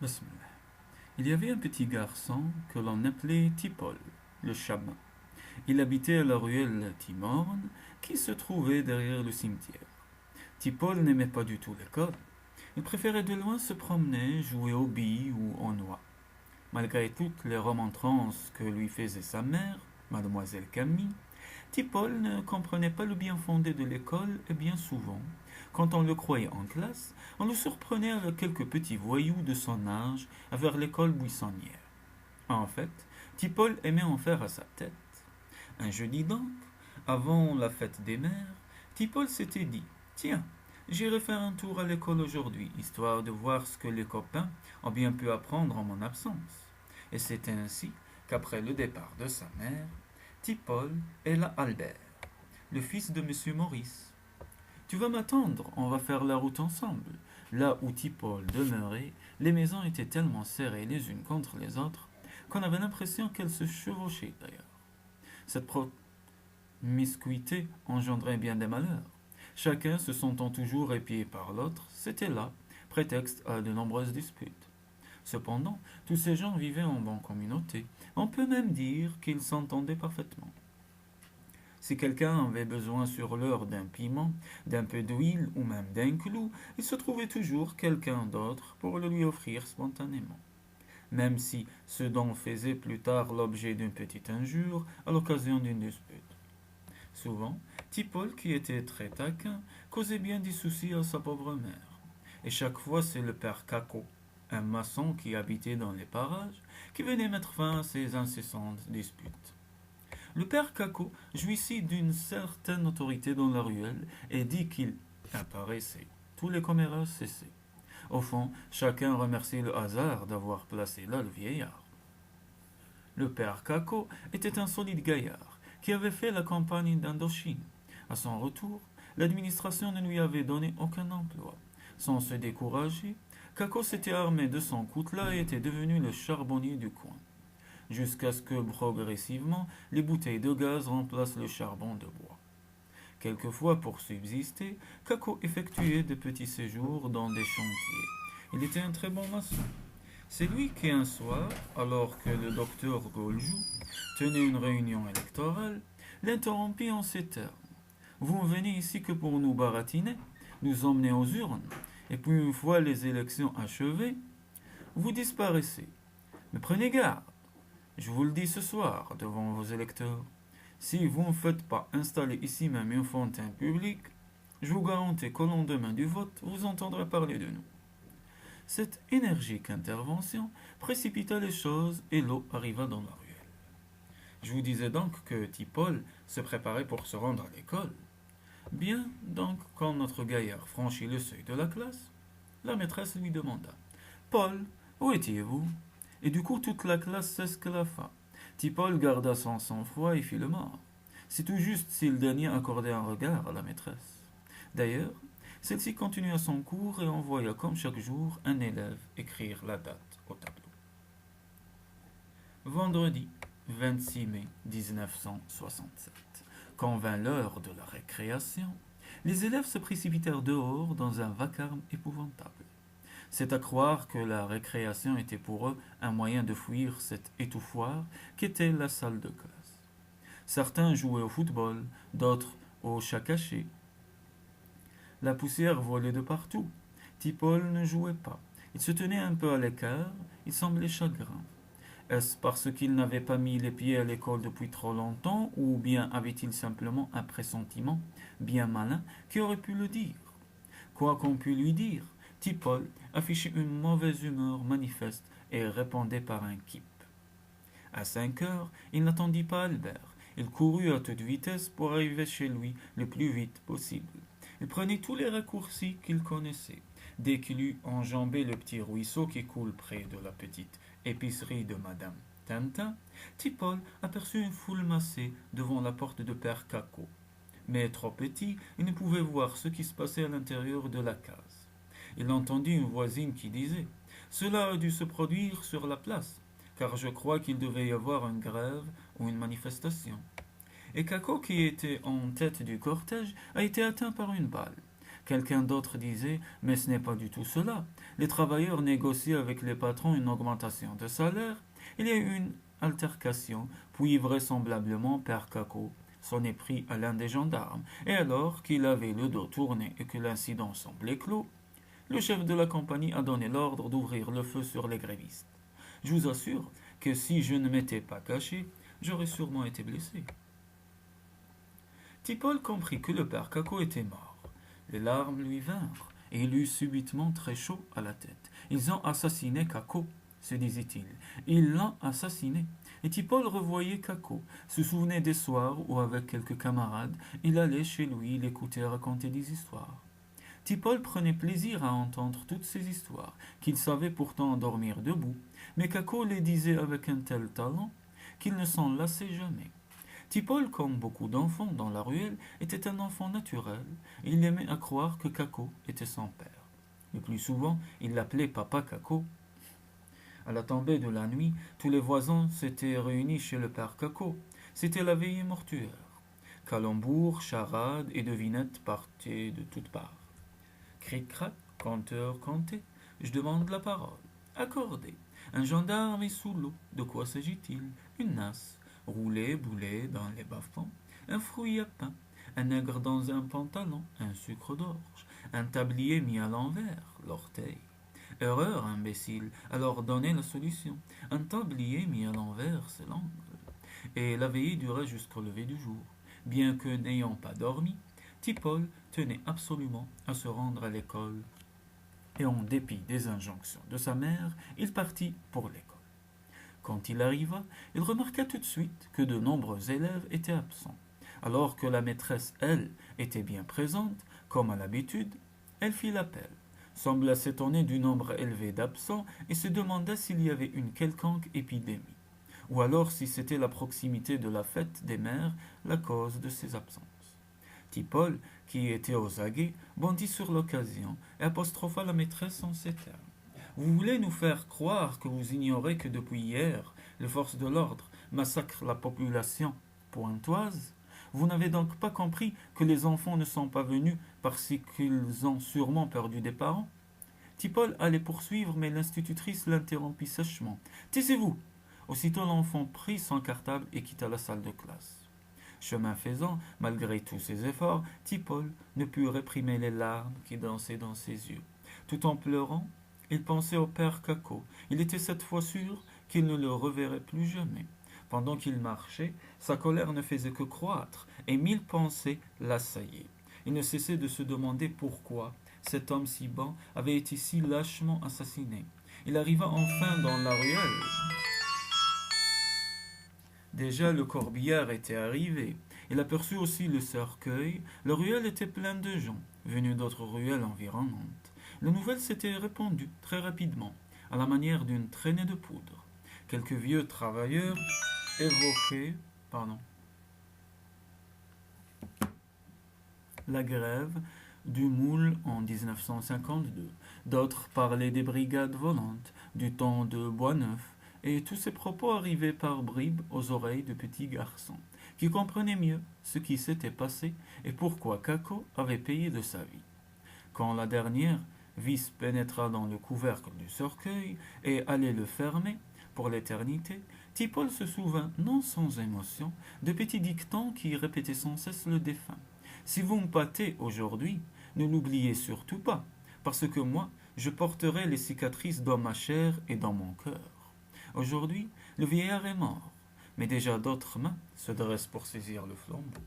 Bismillah. Il y avait un petit garçon que l'on appelait Tipol, le chaman. Il habitait à la ruelle Timorne qui se trouvait derrière le cimetière. Tipol n'aimait pas du tout l'école. Il préférait de loin se promener, jouer aux billes ou aux noix. Malgré toutes les remontrances que lui faisait sa mère, mademoiselle Camille, Tipol ne comprenait pas le bien fondé de l'école et bien souvent, quand on le croyait en classe, on le surprenait avec quelques petits voyous de son âge vers l'école buissonnière. En fait, Tipol aimait en faire à sa tête. Un jeudi donc, avant la fête des mères, Tipol s'était dit: Tiens, j'irai faire un tour à l'école aujourd'hui, histoire de voir ce que les copains ont bien pu apprendre en mon absence. Et c'est ainsi qu'après le départ de sa mère, Tipol alla Albert, le fils de Monsieur Maurice. Tu vas m'attendre, on va faire la route ensemble. Là où Tipol demeurait, les maisons étaient tellement serrées les unes contre les autres qu'on avait l'impression qu'elles se chevauchaient d'ailleurs. Cette promiscuité engendrait bien des malheurs. Chacun se sentant toujours épié par l'autre, c'était là prétexte à de nombreuses disputes. Cependant, tous ces gens vivaient en bonne communauté. On peut même dire qu'ils s'entendaient parfaitement. Si quelqu'un avait besoin sur l'heure d'un piment, d'un peu d'huile ou même d'un clou, il se trouvait toujours quelqu'un d'autre pour le lui offrir spontanément, même si ce don faisait plus tard l'objet d'une petite injure à l'occasion d'une dispute. Souvent, Tipol, qui était très taquin, causait bien des soucis à sa pauvre mère. Et chaque fois, c'est le père Caco, un maçon qui habitait dans les parages, qui venait mettre fin à ces incessantes disputes. Le père Caco jouissait d'une certaine autorité dans la ruelle et dit qu'il apparaissait. Tous les commérages cessaient. Au fond, chacun remerciait le hasard d'avoir placé là le vieillard. Le père Caco était un solide gaillard qui avait fait la campagne d'Indochine. À son retour, l'administration ne lui avait donné aucun emploi. Sans se décourager, Caco s'était armé de son coutelas et était devenu le charbonnier du coin, jusqu'à ce que progressivement les bouteilles de gaz remplacent le charbon de bois. Quelquefois, pour subsister, Caco effectuait de petits séjours dans des chantiers. Il était un très bon maçon. C'est lui qui, un soir, alors que le docteur Goljou tenait une réunion électorale, l'interrompit en ces termes: Vous ne venez ici que pour nous baratiner, nous emmener aux urnes, et puis une fois les élections achevées, vous disparaissez. Mais prenez garde, je vous le dis ce soir devant vos électeurs. Si vous ne faites pas installer ici même un fontaine publique, je vous garantis qu'au lendemain du vote, vous entendrez parler de nous. Cette énergique intervention précipita les choses et l'eau arriva dans la ruelle. Je vous disais donc que Tipol se préparait pour se rendre à l'école. Bien, donc, quand notre gaillard franchit le seuil de la classe, la maîtresse lui demanda: Paul, où étiez-vous? Et du coup, toute la classe s'esclaffa. Tipol garda son sang-froid et fit le mort. C'est tout juste si le dernier accordait un regard à la maîtresse. D'ailleurs, celle-ci continua son cours et envoya comme chaque jour un élève écrire la date au tableau. Vendredi 26 mai 1967, quand vint l'heure de la récréation, les élèves se précipitèrent dehors dans un vacarme épouvantable. C'est à croire que la récréation était pour eux un moyen de fuir cet étouffoir qu'était la salle de classe. Certains jouaient au football, d'autres au chat caché. La poussière volait de partout. Tipol ne jouait pas. Il se tenait un peu à l'écart, il semblait chagrin. Est-ce parce qu'il n'avait pas mis les pieds à l'école depuis trop longtemps, ou bien avait-il simplement un pressentiment bien malin qui aurait pu le dire? Quoi qu'on pût lui dire, Tipol affichait une mauvaise humeur manifeste et répondait par un quip. À 5 heures, il n'attendit pas Albert. Il courut à toute vitesse pour arriver chez lui le plus vite possible. Il prenait tous les raccourcis qu'il connaissait. Dès qu'il eut enjambé le petit ruisseau qui coule près de la petite épicerie de Madame Tintin, Tipol aperçut une foule massée devant la porte de Père Caco. Mais trop petit, il ne pouvait voir ce qui se passait à l'intérieur de la case. Il entendit une voisine qui disait: Cela a dû se produire sur la place, car je crois qu'il devait y avoir une grève ou une manifestation. Et Caco, qui était en tête du cortège, a été atteint par une balle. Quelqu'un d'autre disait: mais ce n'est pas du tout cela. Les travailleurs négocient avec les patrons une augmentation de salaire. Il y a eu une altercation, puis vraisemblablement Père Caco s'en est pris à l'un des gendarmes, et alors qu'il avait le dos tourné et que l'incident semblait clos, le chef de la compagnie a donné l'ordre d'ouvrir le feu sur les grévistes. Je vous assure que si je ne m'étais pas caché, j'aurais sûrement été blessé. Tipol comprit que le père Caco était mort. Les larmes lui vinrent, et il eut subitement très chaud à la tête. Ils ont assassiné Caco, se disait-il. Ils l'ont assassiné. Et Tipol revoyait Caco, se souvenait des soirs où, avec quelques camarades, il allait chez lui l'écouter raconter des histoires. Tipol prenait plaisir à entendre toutes ces histoires, qu'il savait pourtant dormir debout, mais Caco les disait avec un tel talent qu'il ne s'en lassait jamais. Tipol, comme beaucoup d'enfants dans la ruelle, était un enfant naturel, et il aimait à croire que Caco était son père. Le plus souvent, il l'appelait Papa Caco. À la tombée de la nuit, tous les voisins s'étaient réunis chez le père Caco. C'était la veillée mortuaire. Calembours, charades et devinettes partaient de toutes parts. Cric-crac, compteur compté. Je demande la parole. Accordé. Un gendarme est sous l'eau. De quoi s'agit-il? Une nasse. Roulé, boulé dans les bas-fonds. Un fruit à pain. Un nègre dans un pantalon. Un sucre d'orge. Un tablier mis à l'envers. L'orteil. Erreur, imbécile. Alors donnez la solution. Un tablier mis à l'envers, c'est l'angle. Et la veillée dura jusqu'au lever du jour. Bien que n'ayant pas dormi, Tipol tenait absolument à se rendre à l'école. Et en dépit des injonctions de sa mère, il partit pour l'école. Quand il arriva, il remarqua tout de suite que de nombreux élèves étaient absents. Alors que la maîtresse, elle, était bien présente, comme à l'habitude, elle fit l'appel, sembla s'étonner du nombre élevé d'absents et se demanda s'il y avait une quelconque épidémie, ou alors si c'était la proximité de la fête des mères la cause de ces absences. Tipol, qui était aux aguets, bondit sur l'occasion et apostropha la maîtresse en ces termes. Vous voulez nous faire croire que vous ignorez que depuis hier, les forces de l'ordre massacrent la population pointoise? Vous n'avez donc pas compris que les enfants ne sont pas venus parce qu'ils ont sûrement perdu des parents? Tipol allait poursuivre, mais l'institutrice l'interrompit sèchement. Taisez-vous! Aussitôt l'enfant prit son cartable et quitta la salle de classe. Chemin faisant, malgré tous ses efforts, Tipol ne put réprimer les larmes qui dansaient dans ses yeux. Tout en pleurant, il pensait au père Caco. Il était cette fois sûr qu'il ne le reverrait plus jamais. Pendant qu'il marchait, sa colère ne faisait que croître, et mille pensées l'assaillaient. Il ne cessait de se demander pourquoi cet homme si bon avait été si lâchement assassiné. Il arriva enfin dans la ruelle. Déjà le corbillard était arrivé. Il aperçut aussi le cercueil. La ruelle était pleine de gens, venus d'autres ruelles environnantes. La nouvelle s'était répandue très rapidement, à la manière d'une traînée de poudre. Quelques vieux travailleurs évoquaient la grève du moule en 1952. D'autres parlaient des brigades volantes, du temps de Boisneuf, et tous ces propos arrivaient par bribes aux oreilles de petits garçons, qui comprenaient mieux ce qui s'était passé et pourquoi Caco avait payé de sa vie. Quand la dernière vis pénétra dans le couvercle du cercueil et allait le fermer pour l'éternité, Tipol se souvint, non sans émotion, de petits dictons qui répétaient sans cesse le défunt. Si vous me pâtez aujourd'hui, ne l'oubliez surtout pas, parce que moi, je porterai les cicatrices dans ma chair et dans mon cœur. Aujourd'hui, le vieillard est mort, mais déjà d'autres mains se dressent pour saisir le flambeau.